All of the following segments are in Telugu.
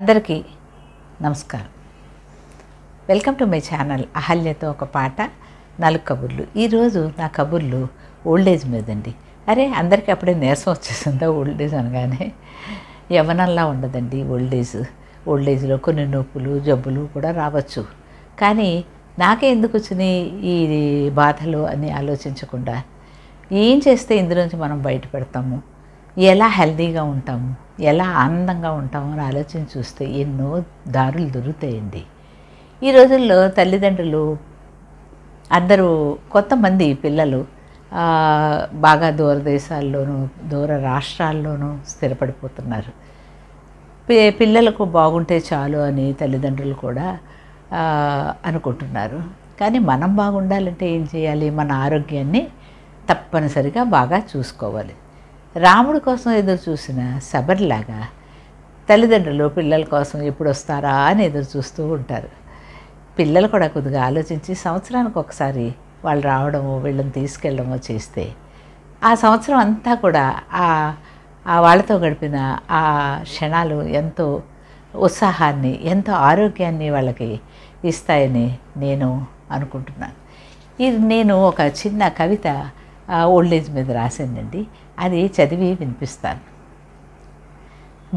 అందరికీ నమస్కారం. వెల్కమ్ టు మై ఛానల్ అహల్యతో ఒక పాట 4 కబుర్లు. ఈరోజు నా కబుర్లు ఓల్డ్ ఏజ్ మీదండి. అరే అందరికీ అప్పుడే నీరసం వచ్చేసిందా ఓల్డ్ ఏజ్ అనగానే? యవ్వనంలా ఉండదండి ఓల్డ్ ఏజ్. ఓల్డ్ ఏజ్లో కొన్ని నొప్పులు జబ్బులు కూడా రావచ్చు. కానీ నాకే ఎందుకు వచ్చినాయి ఈ బాధలు అని ఆలోచించకుండా ఏం చేస్తే ఇందులోంచి మనం బయటపడతాము, ఎలా హెల్తీగా ఉంటాము, ఎలా ఆనందంగా ఉంటాము అని ఆలోచించి చూస్తే ఎన్నో దారులు దొరుకుతాయండి. ఈ రోజుల్లో తల్లిదండ్రులు అందరూ కొంతమంది పిల్లలు బాగా దూరదేశాల్లోనూ దూర రాష్ట్రాల్లోనూ స్థిరపడిపోతున్నారు. పిల్లలకు బాగుంటే చాలు అని తల్లిదండ్రులు కూడా అనుకుంటున్నారు. కానీ మనం బాగుండాలంటే ఏం చేయాలి? మన ఆరోగ్యాన్ని తప్పనిసరిగా బాగా చూసుకోవాలి. రాముడి కోసం ఎదురు చూసిన శబరిలాగా తల్లిదండ్రులు పిల్లల కోసం ఎప్పుడు వస్తారా అని ఎదురు చూస్తూ ఉంటారు. పిల్లలు కూడా కొద్దిగా ఆలోచించి సంవత్సరానికి ఒకసారి వాళ్ళు రావడము వీళ్ళని తీసుకెళ్ళడమో చేస్తే ఆ సంవత్సరం అంతా కూడా వాళ్ళతో గడిపిన ఆ క్షణాలు ఎంతో ఉత్సాహాన్ని ఎంతో ఆరోగ్యాన్ని వాళ్ళకి ఇస్తాయని నేను అనుకుంటున్నాను. ఇది నేను ఒక చిన్న కవిత ఓల్డ్ ఏజ్ మీద రాసిందండి. అది చదివి వినిపిస్తాను.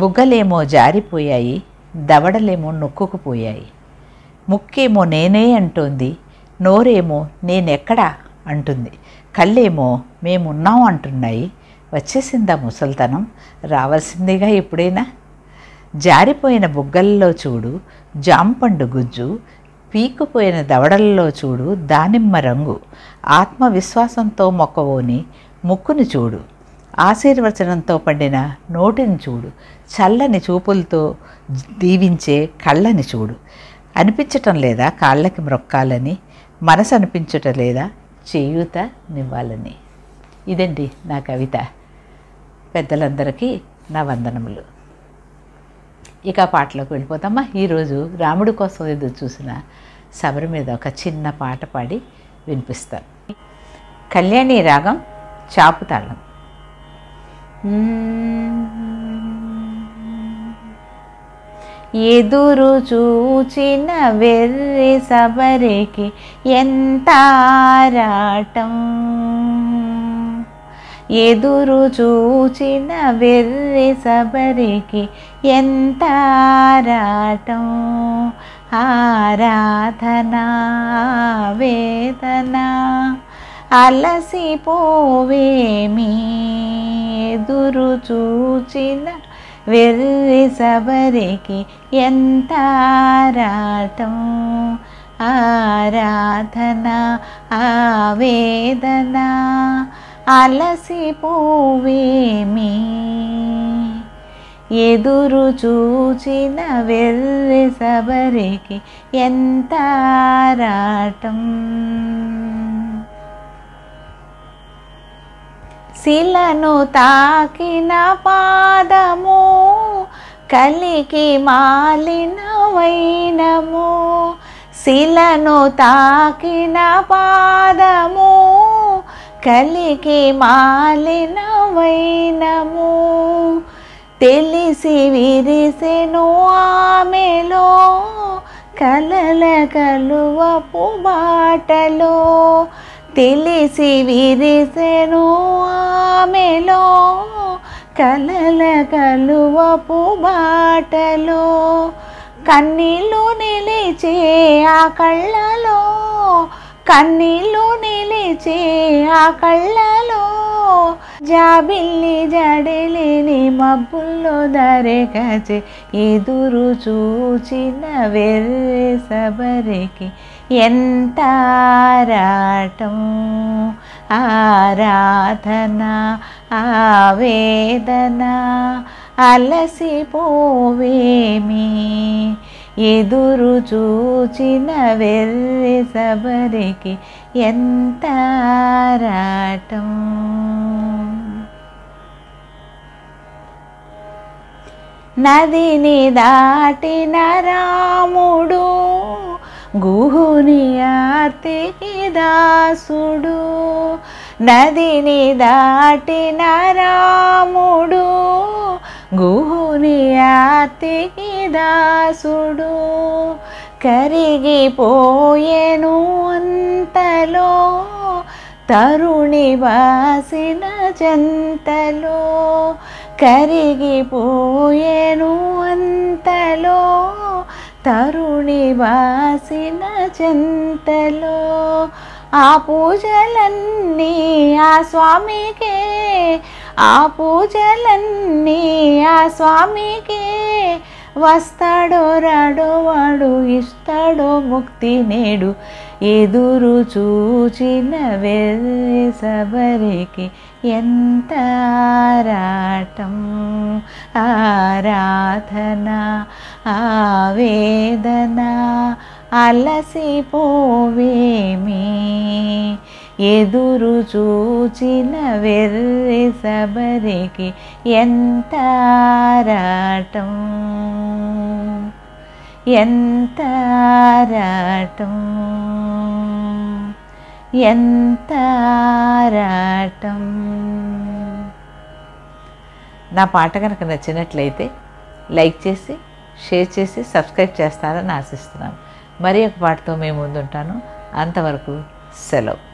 బుగ్గలేమో జారిపోయాయి, దవడలేమో నొక్కుకుపోయాయి, ముక్కేమో నేనే అంటోంది, నోరేమో నేనెక్కడా అంటుంది, కళ్ళేమో మేమున్నాం అంటున్నాయి, వచ్చేసిందా ముసల్తనం, రావాల్సిందిగా ఎప్పుడైనా, జారిపోయిన బుగ్గల్లో చూడు జాంపండు గుజ్జు, పీక్కుపోయిన దవడల్లో చూడు దానిమ్మ రంగు, ఆత్మవిశ్వాసంతో మొక్కవోని ముక్కుని చూడు, ఆశీర్వచనంతో పండిన నోటిని చూడు, చల్లని చూపులతో దీవించే కళ్ళని చూడు, అనిపించటం లేదా కాళ్ళకి మ్రొక్కాలని, మనసు అనిపించటం లేదా చేయూత నివ్వాలని. ఇదండి నా కవిత. పెద్దలందరికీ నా వందనములు. ఇక పాటలోకి వెళ్ళిపోతామా. ఈరోజు రాముడి కోసం ఎదురు చూసిన శబరి మీద ఒక చిన్న పాట పాడి వినిపిస్తాను. కళ్యాణి రాగం చాపుతాళం. ఎదురు చూచిన వెర్రి శబరికి ఎంత ఆరాటం, ఎదురు చూచిన వెర్రి శబరికి ఎంత ఆరాటం, ఆరాధన వేదన అలసిపోవేమి, ఎదురు చూచిన వెర్రి శబరికి ఎంత ఆరాటం, ఆరాధన ఆవేదన అలసిపోవేమి, ఎదురు చూచిన వెర్రి శబరికి ఎంత ఆరాటం. శిలను తాకిన పాదము కలికి మాలిన వైనము, శిలను తాకిన పాదము కలికి మాలిన వైనము, తెలిసి విరిసెను ఆమెలో కలల కలువపు బాటలో, తెలిసి విరిసెను ఆమెలో కలల కలువపు బాటలో, కన్నీళ్ళు నిలిచే ఆ కళ్ళలో, కన్నీళ్ళు నిలిచే ఆ కళ్ళలో, జాబిల్లి జడలేని మబ్బుల్లో దరెకచే, ఎదురు చూచిన వెర్రి శబరికి ఎంత ఆరాటం, ఆరాధన ఆవేదన అలసిపోవేమి, ఎదురు చూచిన వెర్రి శబరికి ఎంత ఆరాటం. నదిని దాటిన రాముడు గుహుని ఆర్తికి దాసుడు, నదిని దాటిన రాముడు గుహుని ఆర్తికి దాసుడు కరిగిపోయేను అంతలో తరుణి వాసిన చెంతలో కరిగిపోయేను అంతలో తరుణి వాసిన చెంతలో ఆ పూజలన్నీ ఆ స్వామికే ఆ పూజలన్నీ ఆ స్వామికే వస్తాడో రాడో వాడు ఇస్తాడో ముక్తి నేడు ఎదురు చూచిన వెర్రిసబరికి ఎంత ఆరాటం ఆరాధన ఆవేదన అలసిపోవేమి ఎదురు చూచిన వెర్రిసబరికి ఎంత ఆరాటం ఎంత ఆరాటం ఎంత ఆరాటం. నా పాట కనుక నచ్చినట్లయితే లైక్ చేసి షేర్ చేసి సబ్స్క్రైబ్ చేస్తారని ఆశిస్తున్నాను. మరి ఒక పాటతో మేము ముందుంటాను. అంతవరకు సెలవు.